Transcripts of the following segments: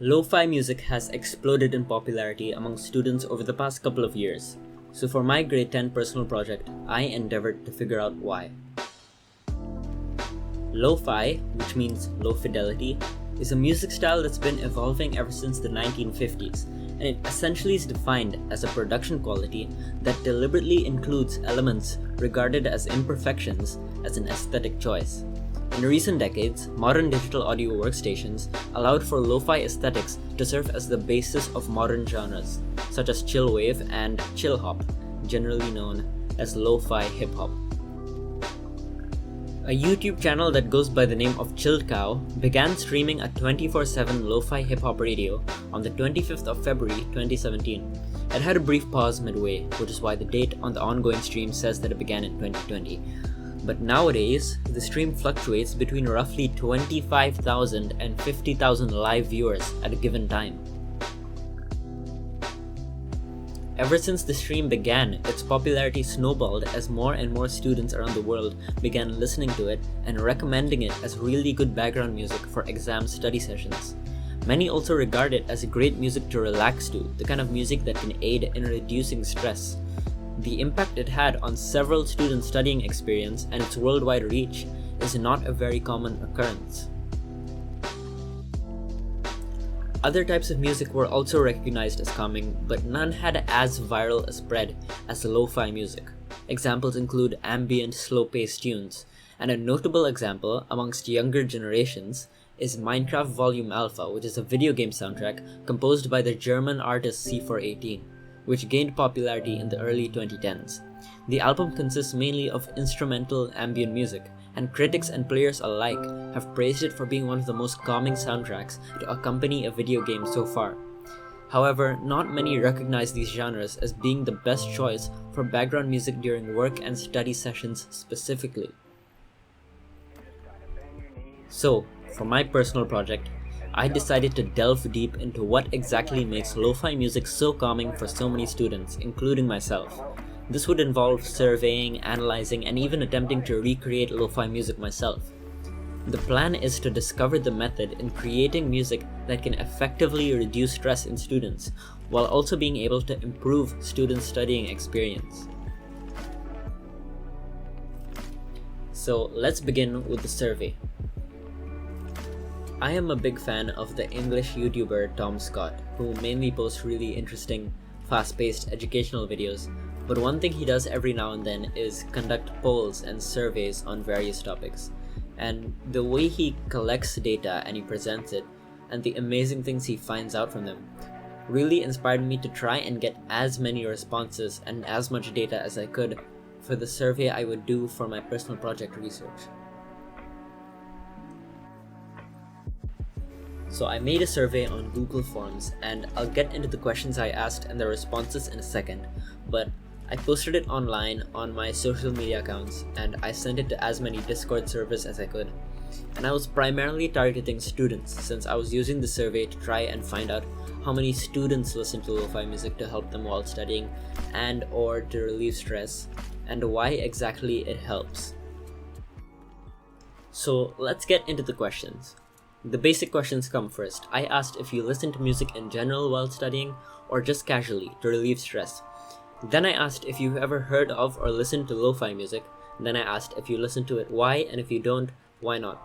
Lo-fi music has exploded in popularity among students over the past couple of years, so for my grade 10 personal project, I endeavored to figure out why. Lo-fi, which means low fidelity, is a music style that's been evolving ever since the 1950s, and it essentially is defined as a production quality that deliberately includes elements regarded as imperfections as an aesthetic choice. In recent decades, modern digital audio workstations allowed for lo-fi aesthetics to serve as the basis of modern genres, such as chill wave and chill hop, generally known as lo-fi hip-hop. A YouTube channel that goes by the name of ChilledCow began streaming a 24/7 lo-fi hip-hop radio on the 25th of February 2017. It had a brief pause midway, which is why the date on the ongoing stream says that it began in 2020. But nowadays, the stream fluctuates between roughly 25,000 and 50,000 live viewers at a given time. Ever since the stream began, its popularity snowballed as more and more students around the world began listening to it and recommending it as really good background music for exam study sessions. Many also regard it as great music to relax to, the kind of music that can aid in reducing stress. The impact it had on several students' studying experience and its worldwide reach is not a very common occurrence. Other types of music were also recognized as calming, but none had as viral a spread as lo-fi music. Examples include ambient, slow-paced tunes, and a notable example amongst younger generations is Minecraft Volume Alpha, which is a video game soundtrack composed by the German artist C418, which gained popularity in the early 2010s. The album consists mainly of instrumental ambient music, and critics and players alike have praised it for being one of the most calming soundtracks to accompany a video game so far. However, not many recognize these genres as being the best choice for background music during work and study sessions specifically. So, for my personal project, I decided to delve deep into what exactly makes lo-fi music so calming for so many students, including myself. This would involve surveying, analyzing, and even attempting to recreate lo-fi music myself. The plan is to discover the method in creating music that can effectively reduce stress in students, while also being able to improve students' studying experience. So let's begin with the survey. I am a big fan of the English YouTuber Tom Scott, who mainly posts really interesting, fast-paced educational videos, but one thing he does every now and then is conduct polls and surveys on various topics. And the way he collects data and he presents it, and the amazing things he finds out from them, really inspired me to try and get as many responses and as much data as I could for the survey I would do for my personal project research. So I made a survey on Google Forms, and I'll get into the questions I asked and the responses in a second, but I posted it online on my social media accounts, and I sent it to as many Discord servers as I could. And I was primarily targeting students, since I was using the survey to try and find out how many students listen to lo-fi music to help them while studying and or to relieve stress, and why exactly it helps. So let's get into the questions. The basic questions come first. I asked if you listen to music in general while studying or just casually to relieve stress. Then I asked if you've ever heard of or listened to lo-fi music. Then I asked if you listen to it, why, and if you don't, why not.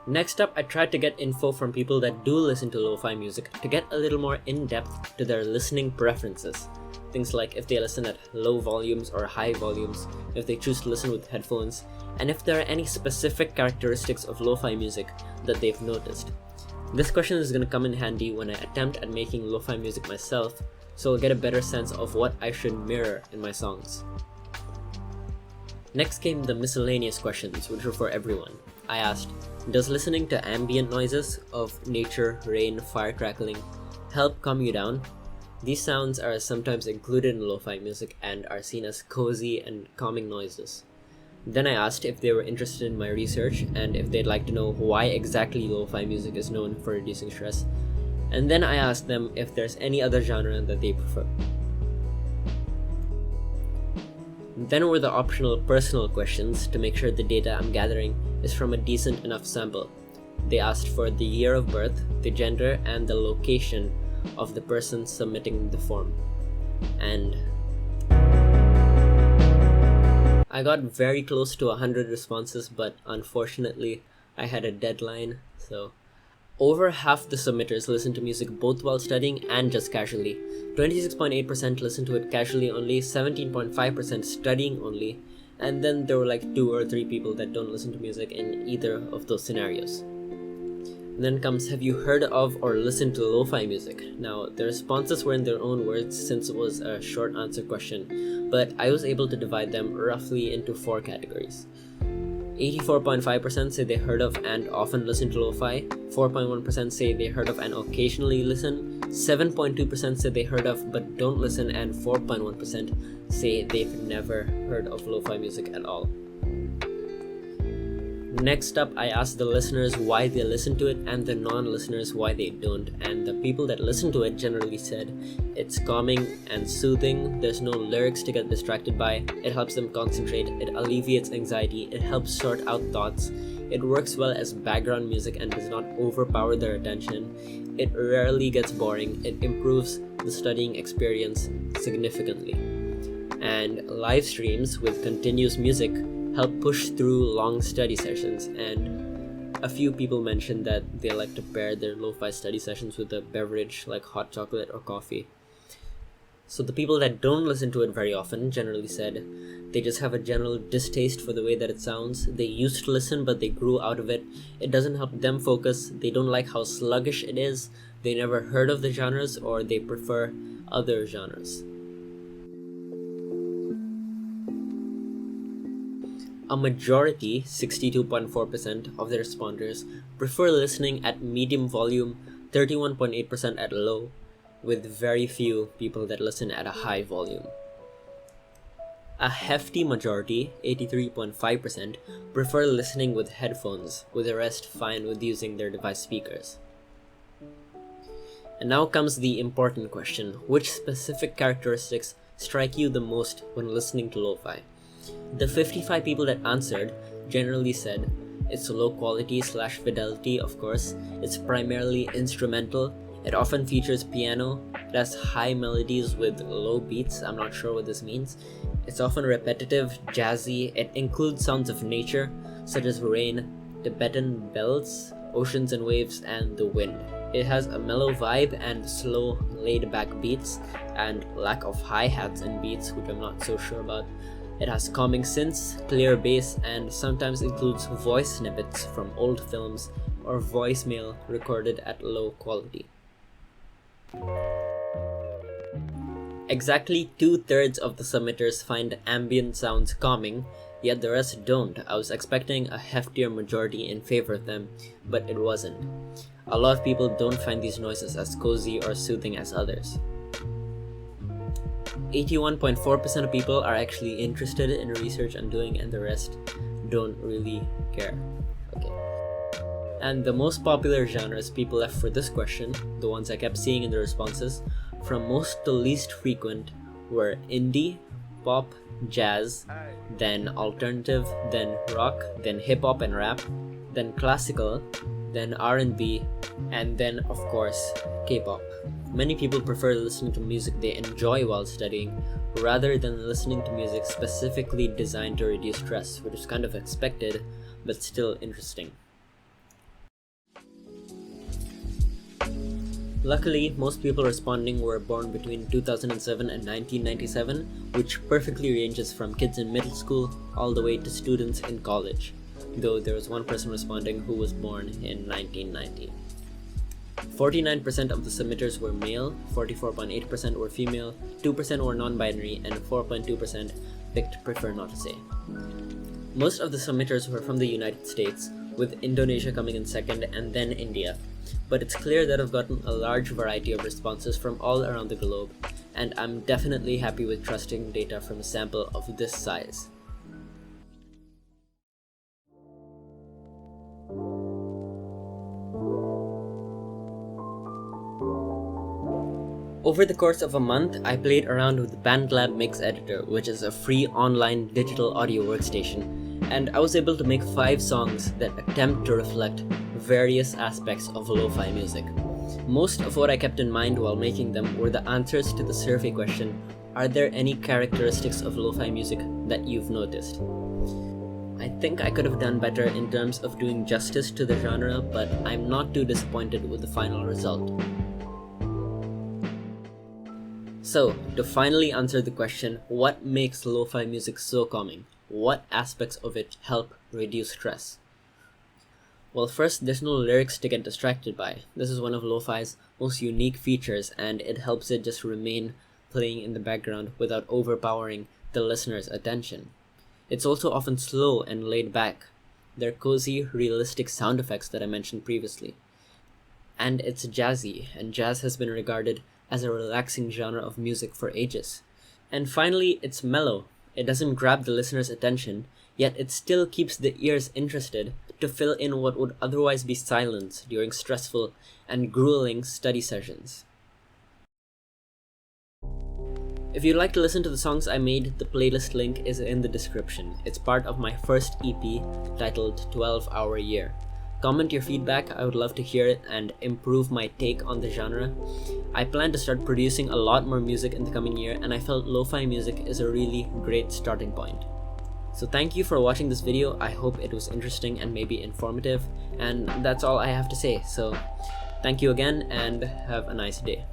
Next up, I tried to get info from people that do listen to lo-fi music to get a little more in-depth to their listening preferences. Things like if they listen at low volumes or high volumes, if they choose to listen with headphones, and if there are any specific characteristics of lo-fi music that they've noticed. This question is going to come in handy when I attempt at making lo-fi music myself, so I'll get a better sense of what I should mirror in my songs. Next came the miscellaneous questions, which were for everyone. I asked, does listening to ambient noises of nature, rain, fire crackling help calm you down? These sounds are sometimes included in lo-fi music and are seen as cozy and calming noises. Then I asked if they were interested in my research and if they'd like to know why exactly lo-fi music is known for reducing stress. And then I asked them if there's any other genre that they prefer. Then were the optional personal questions to make sure the data I'm gathering is from a decent enough sample. They asked for the year of birth, the gender, and the location of the person submitting the form. And I got very close to 100 responses, but unfortunately I had a deadline, so over half the submitters listened to music both while studying and just casually. 26.8% listened to it casually only, 17.5% studying only, and then there were like 2 or 3 people that don't listen to music in either of those scenarios. And then comes, have you heard of or listened to lo-fi music? Now, the responses were in their own words since it was a short answer question, but I was able to divide them roughly into 4 categories. 84.5% say they heard of and often listen to lo-fi, 4.1% say they heard of and occasionally listen, 7.2% say they heard of but don't listen, and 4.1% say they've never heard of lo-fi music at all. Next up, I asked the listeners why they listen to it and the non-listeners why they don't, and the people that listen to it generally said it's calming and soothing, there's no lyrics to get distracted by, it helps them concentrate, it alleviates anxiety, it helps sort out thoughts, it works well as background music and does not overpower their attention, it rarely gets boring, it improves the studying experience significantly. And live streams with continuous music help push through long study sessions, and a few people mentioned that they like to pair their lo-fi study sessions with a beverage like hot chocolate or coffee. So the people that don't listen to it very often generally said they just have a general distaste for the way that it sounds. They used to listen but they grew out of it. It doesn't help them focus. They don't like how sluggish it is. They never heard of the genres, or they prefer other genres. A majority, 62.4% of the responders, prefer listening at medium volume, 31.8% at low, with very few people that listen at a high volume. A hefty majority, 83.5%, prefer listening with headphones, with the rest fine with using their device speakers. And now comes the important question: which specific characteristics strike you the most when listening to lo-fi? The 55 people that answered generally said it's low quality / fidelity, of course, it's primarily instrumental, it often features piano, it has high melodies with low beats, I'm not sure what this means, it's often repetitive, jazzy, it includes sounds of nature, such as rain, Tibetan bells, oceans and waves, and the wind. It has a mellow vibe and slow, laid-back beats, and lack of hi-hats and beats, which I'm not so sure about. It has calming synths, clear bass, and sometimes includes voice snippets from old films or voicemail recorded at low quality. Exactly 2/3 of the submitters find ambient sounds calming, yet the rest don't. I was expecting a heftier majority in favor of them, but it wasn't. A lot of people don't find these noises as cozy or soothing as others. 81.4% of people are actually interested in research I'm doing, and the rest don't really care. Okay. And the most popular genres people left for this question, the ones I kept seeing in the responses, from most to least frequent, were indie, pop, jazz, then alternative, then rock, then hip-hop and rap, then classical, then R&B, and then, of course, K-pop. Many people prefer listening to music they enjoy while studying, rather than listening to music specifically designed to reduce stress, which is kind of expected, but still interesting. Luckily, most people responding were born between 2007 and 1997, which perfectly ranges from kids in middle school all the way to students in college, though there was one person responding who was born in 1990. 49% of the submitters were male, 44.8% were female, 2% were non-binary, and 4.2% picked prefer not to say. Most of the submitters were from the United States, with Indonesia coming in second and then India, but it's clear that I've gotten a large variety of responses from all around the globe, and I'm definitely happy with trusting data from a sample of this size. Over the course of a month, I played around with BandLab Mix Editor, which is a free online digital audio workstation, and I was able to make 5 songs that attempt to reflect various aspects of lo-fi music. Most of what I kept in mind while making them were the answers to the survey question, are there any characteristics of lo-fi music that you've noticed? I think I could have done better in terms of doing justice to the genre, but I'm not too disappointed with the final result. So, to finally answer the question, what makes lo-fi music so calming? What aspects of it help reduce stress? Well, first, there's no lyrics to get distracted by. This is one of lo-fi's most unique features, and it helps it just remain playing in the background without overpowering the listener's attention. It's also often slow and laid back. They're cozy, realistic sound effects that I mentioned previously. And it's jazzy, and jazz has been regarded as a relaxing genre of music for ages. And finally, it's mellow. It doesn't grab the listener's attention, yet it still keeps the ears interested to fill in what would otherwise be silence during stressful and grueling study sessions. If you'd like to listen to the songs I made, the playlist link is in the description. It's part of my first EP titled 12 Hour Year. Comment your feedback, I would love to hear it and improve my take on the genre. I plan to start producing a lot more music in the coming year, and I felt lo-fi music is a really great starting point. So thank you for watching this video. I hope it was interesting and maybe informative, and that's all I have to say. So thank you again and have a nice day.